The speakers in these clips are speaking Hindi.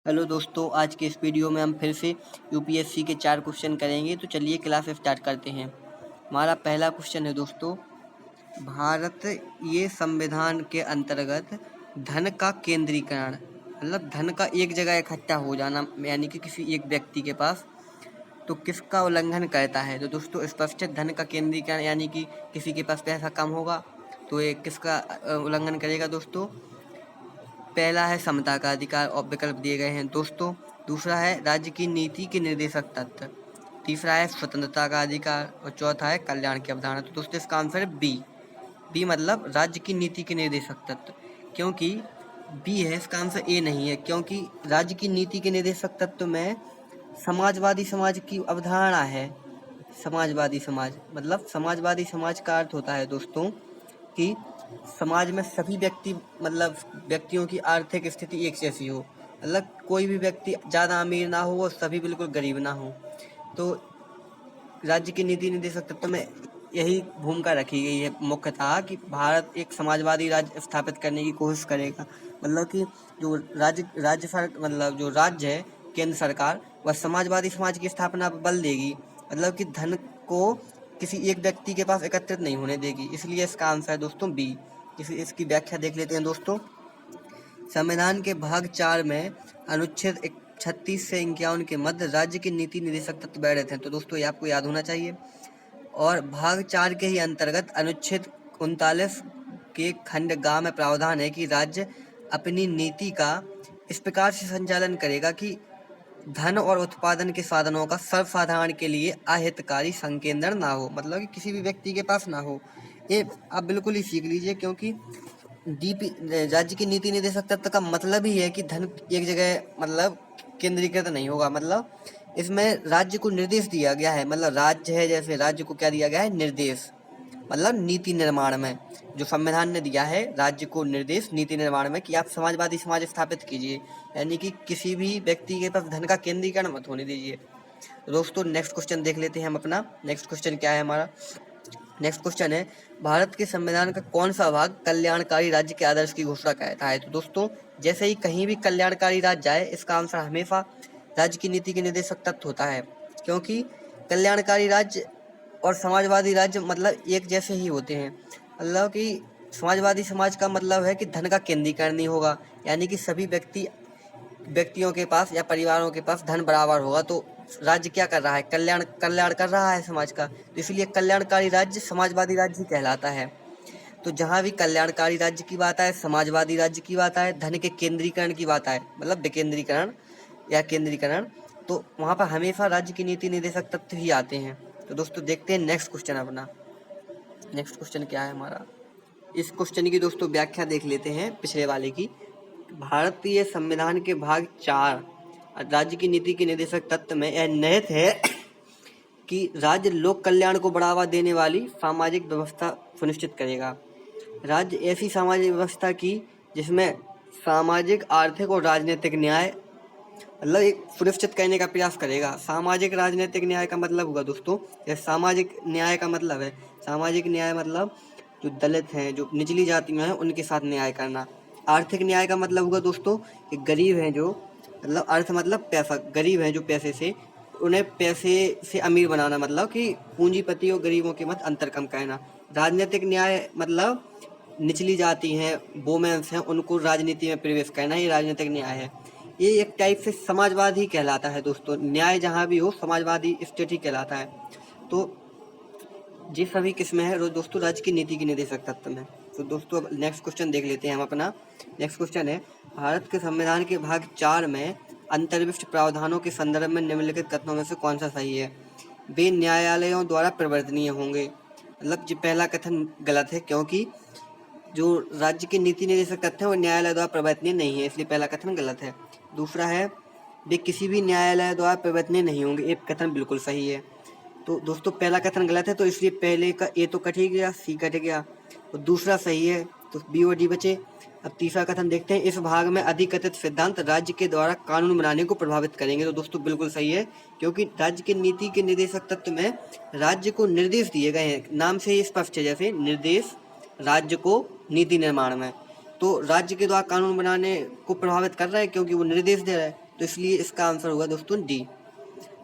हेलो दोस्तों, आज के इस वीडियो में हम फिर से यूपीएससी के 4 क्वेश्चन करेंगे। तो चलिए क्लास स्टार्ट करते हैं। हमारा पहला क्वेश्चन है दोस्तों, भारत ये संविधान के अंतर्गत धन का केंद्रीकरण, मतलब धन का एक जगह इकट्ठा हो जाना, यानी कि किसी एक व्यक्ति के पास, तो किसका उल्लंघन करता है। तो दोस्तों स्पष्ट है, धन का केंद्रीकरण यानी कि किसी के पास पैसा कम होगा तो ये किसका उल्लंघन करेगा दोस्तों। पहला है समता का अधिकार और विकल्प दिए गए हैं दोस्तों। दूसरा है राज्य की नीति के निर्देशक तत्व। तीसरा है स्वतंत्रता का अधिकार और चौथा है कल्याण की अवधारणा। तो दोस्तों इसका आंसर है बी मतलब राज्य की नीति के निर्देशक तत्व। क्योंकि बी है, इसका आंसर ए नहीं है, क्योंकि राज्य की नीति के निर्देशक तत्व में समाजवादी समाज की अवधारणा है। समाजवादी समाज मतलब समाजवादी समाज का अर्थ होता है दोस्तों कि समाज में सभी व्यक्तियों की आर्थिक स्थिति एक जैसी हो, मतलब कोई भी व्यक्ति ज़्यादा अमीर ना हो और सभी बिल्कुल गरीब ना हो। तो राज्य की नीति निर्देशक तत्व में यही भूमिका रखी गई है मुख्यतः कि भारत एक समाजवादी राज्य स्थापित करने की कोशिश करेगा। मतलब कि जो जो राज्य है, केंद्र सरकार, वह समाजवादी समाज की स्थापना पर बल देगी। मतलब कि धन को किसी एक व्यक्ति के पास एकत्रित नहीं होने देगी। इसलिए इसका आंसर है दोस्तों बी। इसकी व्याख्या देख लेते हैं दोस्तों। संविधान के भाग 4 में अनुच्छेद 36 से 51 के मध्य राज्य के नीति निर्देशक तत्व बैठे थे। तो दोस्तों ये आपको याद होना चाहिए। और भाग 4 के ही अंतर्गत अनुच्छेद 39 के खंड ग में प्रावधान है कि राज्य अपनी नीति का इस प्रकार से संचालन करेगा कि धन और उत्पादन के साधनों का सर्वसाधारण के लिए अहितकारी संकेंद्रण ना हो, मतलब कि किसी भी व्यक्ति के पास ना हो। ये आप बिल्कुल ही सीख लीजिए, क्योंकि डीपी राज्य की नीति निर्देशक तत्व का मतलब ही है कि धन एक जगह केंद्रीकृत नहीं होगा। मतलब इसमें राज्य को निर्देश दिया गया है, मतलब राज्य है जैसे राज्य को क्या दिया गया है, निर्देश। मतलब नीति निर्माण में जो संविधान ने दिया है राज्य को निर्देश नीति निर्माण में कि आप समाजवादी समाज स्थापित कीजिए, यानी कि किसी भी व्यक्ति के पास धन का केंद्रीकरण मत होने दीजिए। दोस्तों नेक्स्ट क्वेश्चन देख लेते हैं हम अपना। नेक्स्ट क्वेश्चन क्या है हमारा? नेक्स्ट क्वेश्चन है, भारत के संविधान का कौन सा भाग कल्याणकारी राज्य के आदर्श की घोषणा करता है। तो दोस्तों जैसे ही कहीं भी कल्याणकारी राज्य आए, इसका आंसर हमेशा राज्य की नीति के निर्देशक तत्व होता है। क्योंकि कल्याणकारी राज्य और समाजवादी राज्य मतलब एक जैसे ही होते हैं। मतलब कि समाजवादी समाज का मतलब है कि धन का केंद्रीकरण नहीं होगा, यानी कि सभी व्यक्तियों के पास या परिवारों के पास धन बराबर होगा। तो राज्य क्या कर रहा है, कल्याण कर रहा है समाज का, तो इसलिए कल्याणकारी राज्य समाजवादी राज्य कहलाता है। तो जहाँ भी कल्याणकारी राज्य की बात आए, समाजवादी राज्य की बात आए, धन के केंद्रीकरण की बात आए, मतलब विकेंद्रीकरण या केंद्रीकरण, तो वहाँ पर हमेशा राज्य की नीति निर्देशक तत्व ही आते हैं। तो दोस्तों देखते हैं नेक्स्ट क्वेश्चन अपना। नेक्स्ट क्वेश्चन क्या है हमारा? इस क्वेश्चन की दोस्तों व्याख्या देख लेते हैं पिछले वाले की। भारतीय संविधान के भाग 4 राज्य की नीति के निर्देशक तत्व में यह निहित है कि राज्य लोक कल्याण को बढ़ावा देने वाली सामाजिक व्यवस्था सुनिश्चित करेगा। राज्य ऐसी सामाजिक व्यवस्था की जिसमें सामाजिक, आर्थिक और राजनीतिक न्याय मतलब एक सुनिश्चित करने का प्रयास करेगा। सामाजिक राजनीतिक न्याय का मतलब होगा दोस्तों, यह सामाजिक न्याय का मतलब है, सामाजिक न्याय मतलब जो दलित हैं, जो निचली जातियां हैं, उनके साथ न्याय करना। आर्थिक न्याय का मतलब होगा दोस्तों कि गरीब हैं जो, मतलब अर्थ मतलब पैसा, गरीब हैं जो पैसे से, उन्हें पैसे से अमीर बनाना, मतलब कि पूंजीपति और गरीबों के मध्य अंतर कम करना। राजनीतिक न्याय मतलब निचली जाति हैं, वोमेन्स हैं, उनको राजनीति में प्रवेश करना, ये राजनीतिक न्याय है। ये एक टाइप से समाजवाद ही कहलाता है दोस्तों। न्याय जहाँ भी हो समाजवादी स्टेट ही कहलाता है। तो ये सभी किस्में हैं दोस्तों राज्य की नीति के निर्देशक तत्व में। तो दोस्तों अब नेक्स्ट क्वेश्चन देख लेते हैं हम अपना। नेक्स्ट क्वेश्चन है, भारत के संविधान के भाग 4 में अंतर्विष्ट प्रावधानों के संदर्भ में निम्नलिखित कथनों में से कौन सा सही है? वे न्यायालयों द्वारा परिवर्तनीय होंगे। मतलब जो पहला कथन गलत है, क्योंकि जो राज्य की नीति निर्देशक तथ्य है वो न्यायालय द्वारा परिवर्तनीय नहीं है, इसलिए पहला कथन गलत है। दूसरा है, वे किसी भी न्यायालय द्वारा परिवर्तनीय नहीं होंगे, एक कथन बिल्कुल सही है। तो दोस्तों पहला कथन गलत है, तो इसलिए पहले का ए तो कट ही गया, सी कट गया, और दूसरा सही है, तो बी और डी बचे। अब तीसरा कथन देखते हैं, इस भाग में अधिकथित सिद्धांत राज्य के द्वारा कानून बनाने को प्रभावित करेंगे। तो दोस्तों बिल्कुल सही है, क्योंकि राज्य की नीति के निर्देशक तत्व में राज्य को निर्देश दिए गए हैं, नाम से ही स्पष्ट है, जैसे निर्देश राज्य को नीति निर्माण में, तो राज्य के द्वारा कानून बनाने को प्रभावित कर रहा है क्योंकि वो निर्देश दे रहा है। तो इसलिए इसका आंसर होगा दोस्तों डी।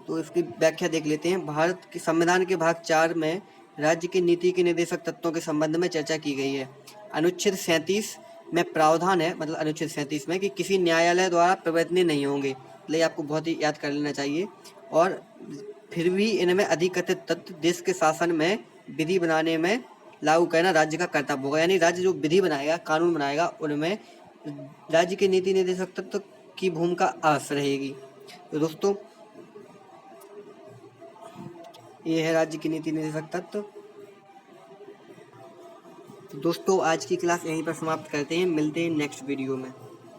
तो इसकी व्याख्या देख लेते हैं। भारत के संविधान के भाग 4 में राज्य की नीति के निर्देशक तत्वों के संबंध में चर्चा की गई है। अनुच्छेद 37 में प्रावधान है, मतलब अनुच्छेद 37 में, कि किसी न्यायालय द्वारा प्रवर्तनीय नहीं होंगे। मतलब आपको बहुत ही याद कर लेना चाहिए। और फिर भी इनमें अधिकथित तत्व देश के शासन में विधि बनाने में लागू करना राज्य का कर्तव्य होगा। यानी राज्य जो विधि बनाएगा, कानून बनाएगा, उनमें राज्य के नीति निर्देशक तत्व की भूमिका अवश्य रहेगी। तो दोस्तों ये है राज्य की नीति निर्देशक तत्व। तो दोस्तों आज की क्लास यहीं पर समाप्त करते हैं। मिलते हैं नेक्स्ट वीडियो में।